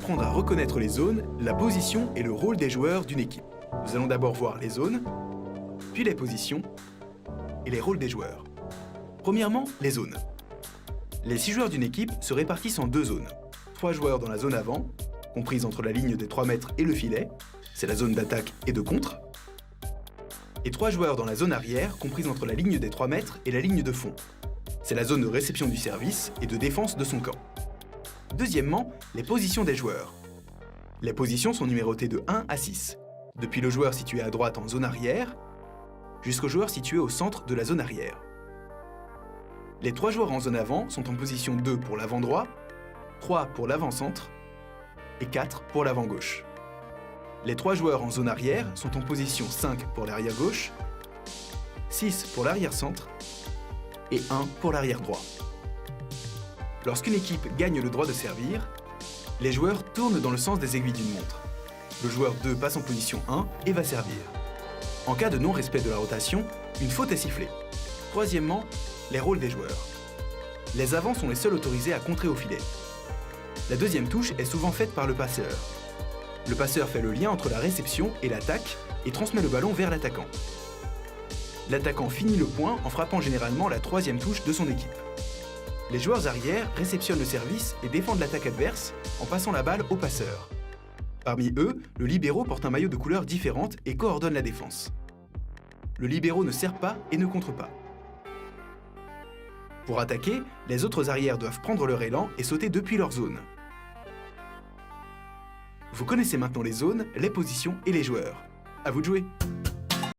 apprendre à reconnaître les zones, la position et le rôle des joueurs d'une équipe. Nous allons d'abord voir les zones, puis les positions et les rôles des joueurs. Premièrement, les zones. Les 6 joueurs d'une équipe se répartissent en 2 zones. 3 joueurs dans la zone avant, comprise entre la ligne des 3 mètres et le filet, c'est la zone d'attaque et de contre, et 3 joueurs dans la zone arrière, comprise entre la ligne des 3 mètres et la ligne de fond. C'est la zone de réception du service et de défense de son camp. Deuxièmement, les positions des joueurs. Les positions sont numérotées de 1 à 6, depuis le joueur situé à droite en zone arrière, jusqu'au joueur situé au centre de la zone arrière. Les 3 joueurs en zone avant sont en position 2 pour l'avant droit, 3 pour l'avant centre et 4 pour l'avant gauche. Les 3 joueurs en zone arrière sont en position 5 pour l'arrière gauche, 6 pour l'arrière centre et 1 pour l'arrière droit. Lorsqu'une équipe gagne le droit de servir, les joueurs tournent dans le sens des aiguilles d'une montre. Le joueur 2 passe en position 1 et va servir. En cas de non-respect de la rotation, une faute est sifflée. Troisièmement, les rôles des joueurs. Les avants sont les seuls autorisés à contrer au filet. La deuxième touche est souvent faite par le passeur. Le passeur fait le lien entre la réception et l'attaque et transmet le ballon vers l'attaquant. L'attaquant finit le point en frappant généralement la 3e touche de son équipe. Les joueurs arrière réceptionnent le service et défendent l'attaque adverse en passant la balle au passeur. Parmi eux, le libéro porte un maillot de couleurs différentes et coordonne la défense. Le libéro ne sert pas et ne contre pas. Pour attaquer, les autres arrières doivent prendre leur élan et sauter depuis leur zone. Vous connaissez maintenant les zones, les positions et les joueurs. À vous de jouer!